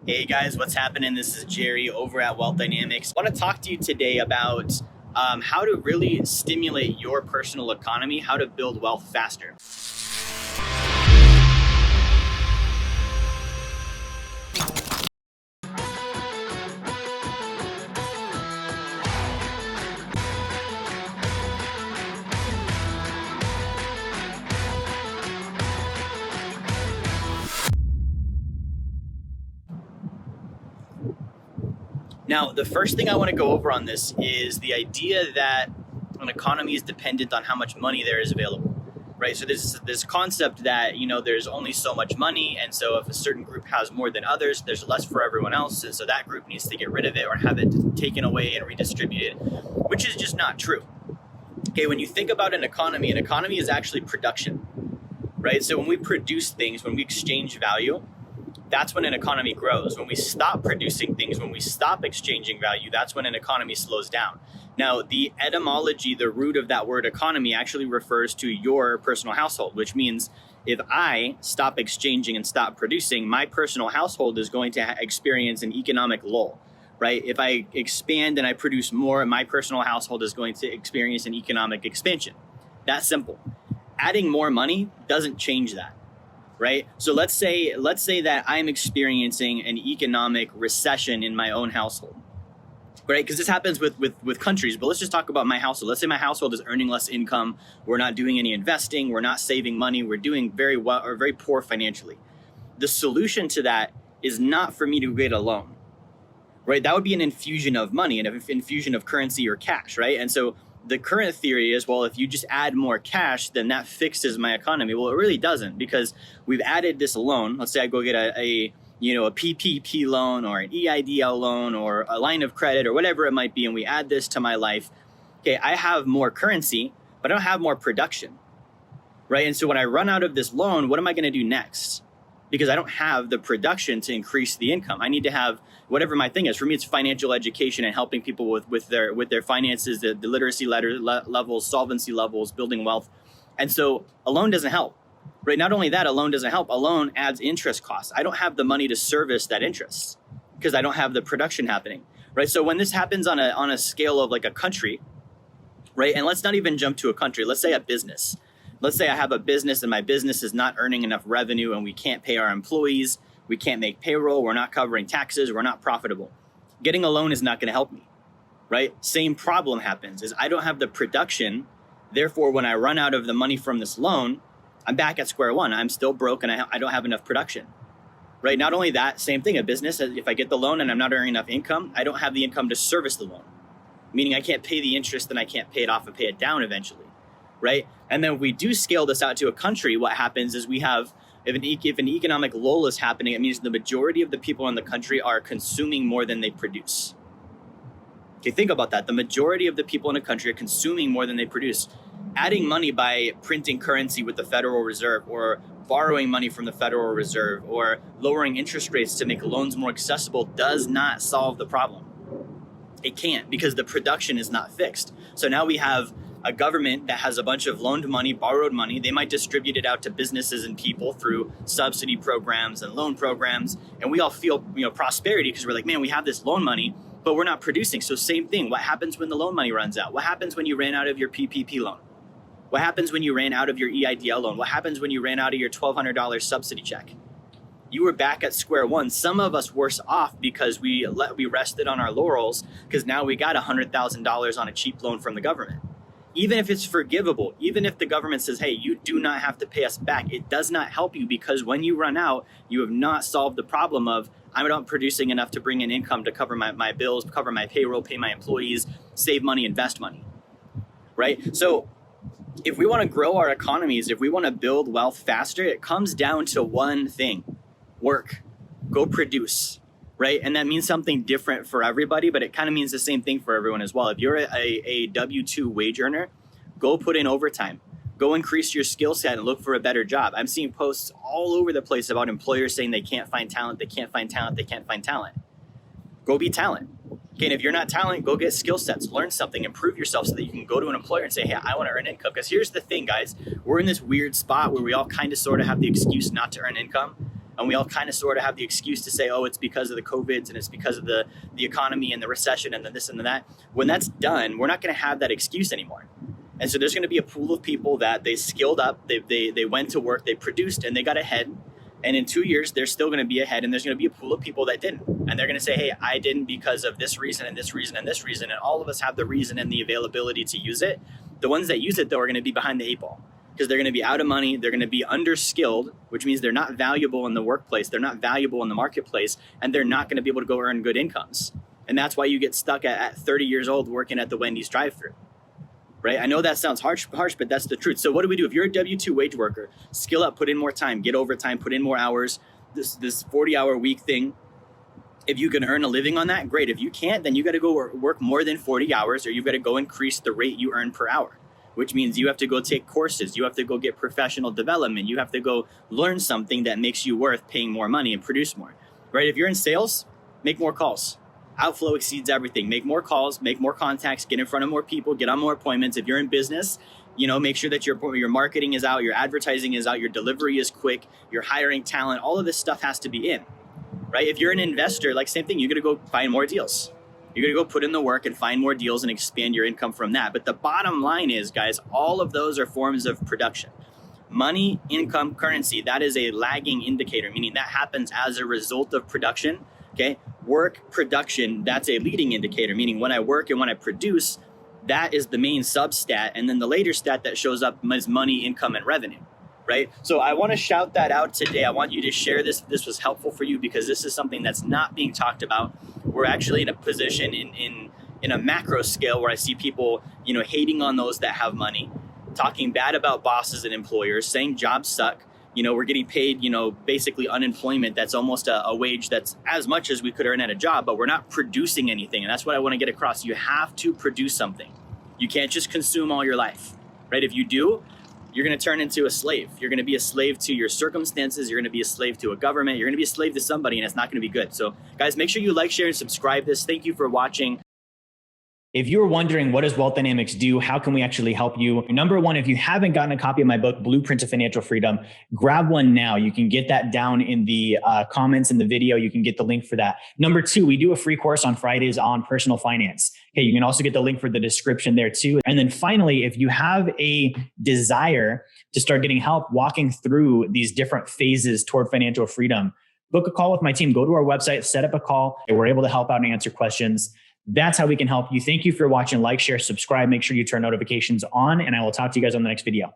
Hey guys, what's happening? This is Jerry over at Wealth Dynamics. I want to talk to you today about how to really stimulate your personal economy, how to build wealth faster. Now, the first thing I want to go over on this is the idea that an economy is dependent on how much money there is available, right? So this concept that, there's only so much money, and so if a certain group has more than others, there's less for everyone else, and so that group needs to get rid of it or have it taken away and redistributed, which is just not true. Okay, when you think about an economy is actually production, right? So when we produce things, when we exchange value, that's when an economy grows. When we stop producing things, when we stop exchanging value, that's when an economy slows down. Now, the etymology, the root of that word economy actually refers to your personal household, which means if I stop exchanging and stop producing, my personal household is going to experience an economic lull, right? If I expand and I produce more, my personal household is going to experience an economic expansion. That's simple. Adding more money doesn't change that. Right? So let's say that I'm experiencing an economic recession in my own household, right? Because this happens with countries, but let's just talk about my household. Let's say my household is earning less income. We're not doing any investing. We're not saving money. We're doing very well or very poor financially. The solution to that is not for me to get a loan, right? That would be an infusion of money and an infusion of currency or cash, right? And so the current theory is, well, if you just add more cash, then that fixes my economy. Well, it really doesn't, because we've added this loan. Let's say I go get a PPP loan or an EIDL loan or a line of credit or whatever it might be, and we add this to my life. Okay, I have more currency, but I don't have more production, right? And so when I run out of this loan, what am I going to do next? Because I don't have the production to increase the income. I need to have whatever my thing is. For me, it's financial education and helping people with their finances, the literacy levels, solvency levels, building wealth. And so a loan doesn't help, right? Not only that, a loan doesn't help. A loan adds interest costs. I don't have the money to service that interest because I don't have the production happening, right? So when this happens on a scale of like a country, right? And let's not even jump to a country. Let's say a business. Let's say I have a business and my business is not earning enough revenue and we can't pay our employees, we can't make payroll, we're not covering taxes, we're not profitable. Getting a loan is not going to help me, right? Same problem happens is I don't have the production. Therefore, when I run out of the money from this loan, I'm back at square one. I'm still broke and I don't have enough production, right? Not only that, same thing, a business, if I get the loan and I'm not earning enough income, I don't have the income to service the loan, meaning I can't pay the interest and I can't pay it off and pay it down eventually. Right? And then if we do scale this out to a country, what happens is we have, if an economic lull is happening, it means the majority of the people in the country are consuming more than they produce. Okay, think about that. The majority of the people in a country are consuming more than they produce. Adding money by printing currency with the Federal Reserve or borrowing money from the Federal Reserve or lowering interest rates to make loans more accessible does not solve the problem. It can't, because the production is not fixed. So now we have a government that has a bunch of loaned money, borrowed money. They might distribute it out to businesses and people through subsidy programs and loan programs. And we all feel, prosperity because we're like, man, we have this loan money, but we're not producing. So same thing. What happens when the loan money runs out? What happens when you ran out of your PPP loan? What happens when you ran out of your EIDL loan? What happens when you ran out of your $1,200 subsidy check? You were back at square one. Some of us worse off because we rested on our laurels because now we got $100,000 on a cheap loan from the government. Even if it's forgivable, even if the government says, hey, you do not have to pay us back, it does not help you, because when you run out, you have not solved the problem of I'm not producing enough to bring in income to cover my bills, cover my payroll, pay my employees, save money, invest money, right? So if we want to grow our economies, if we want to build wealth faster, it comes down to one thing: work, go produce. Right? And that means something different for everybody, but it kind of means the same thing for everyone as well. If you're a W-2 wage earner, go put in overtime. Go increase your skill set and look for a better job. I'm seeing posts all over the place about employers saying they can't find talent, they can't find talent, they can't find talent. Go be talent. Okay, and if you're not talent, go get skill sets, learn something, improve yourself so that you can go to an employer and say, hey, I want to earn income. Because here's the thing, guys, we're in this weird spot where we all kind of sort of have the excuse not to earn income. And we all kind of sort of have the excuse to say, oh, it's because of the COVIDs and it's because of the economy and the recession and the this and the that. When that's done, we're not going to have that excuse anymore. And so there's going to be a pool of people that they skilled up, they went to work, they produced, and they got ahead. And in 2 years, they're still going to be ahead. And there's going to be a pool of people that didn't. And they're going to say, hey, I didn't because of this reason and this reason and this reason. And all of us have the reason and the availability to use it. The ones that use it, though, are going to be behind the 8 ball because they're going to be out of money. They're going to be underskilled, which means they're not valuable in the workplace. They're not valuable in the marketplace. And they're not going to be able to go earn good incomes. And that's why you get stuck at 30 years old working at the Wendy's drive-thru. Right? I know that sounds harsh, but that's the truth. So what do we do? If you're a W-2 wage worker, skill up, put in more time, get overtime, put in more hours, this 40-hour week thing. If you can earn a living on that, great. If you can't, then you got to go work more than 40 hours or you've got to go increase the rate you earn per hour, which means you have to go take courses. You have to go get professional development. You have to go learn something that makes you worth paying more money and produce more, right? If you're in sales, make more calls. Outflow exceeds everything. Make more calls, make more contacts, get in front of more people, get on more appointments. If you're in business, make sure that your marketing is out, your advertising is out, your delivery is quick, you're hiring talent. All of this stuff has to be in, right? If you're an investor, like same thing, you got to go find more deals. You're going to go put in the work and find more deals and expand your income from that. But the bottom line is, guys, all of those are forms of production. Money, income, currency, that is a lagging indicator, meaning that happens as a result of production. Okay, work, production, that's a leading indicator, meaning when I work and when I produce, that is the main substat. And then the later stat that shows up is money, income, and revenue, right? So I want to shout that out today. I want you to share this. This was helpful for you because this is something that's not being talked about. We're actually in a position in a macro scale where I see people, hating on those that have money, talking bad about bosses and employers, saying jobs suck. We're getting paid, basically unemployment. That's almost a wage that's as much as we could earn at a job, but we're not producing anything. And that's what I want to get across. You have to produce something. You can't just consume all your life, right? If you do, you're going to turn into a slave. You're going to be a slave to your circumstances. You're going to be a slave to a government. You're going to be a slave to somebody, and it's not going to be good. So guys, make sure you like, share, and subscribe this. Thank you for watching. If you're wondering, what does Wealth Dynamics do? How can we actually help you? Number one, if you haven't gotten a copy of my book, Blueprint to Financial Freedom, grab one now. You can get that down in the comments in the video. You can get the link for that. Number two, we do a free course on Fridays on personal finance. Okay, you can also get the link for the description there too. And then finally, if you have a desire to start getting help walking through these different phases toward financial freedom, book a call with my team. Go to our website, set up a call. We're able to help out and answer questions. That's how we can help you. Thank you for watching. Like, share, subscribe. Make sure you turn notifications on, and I will talk to you guys on the next video.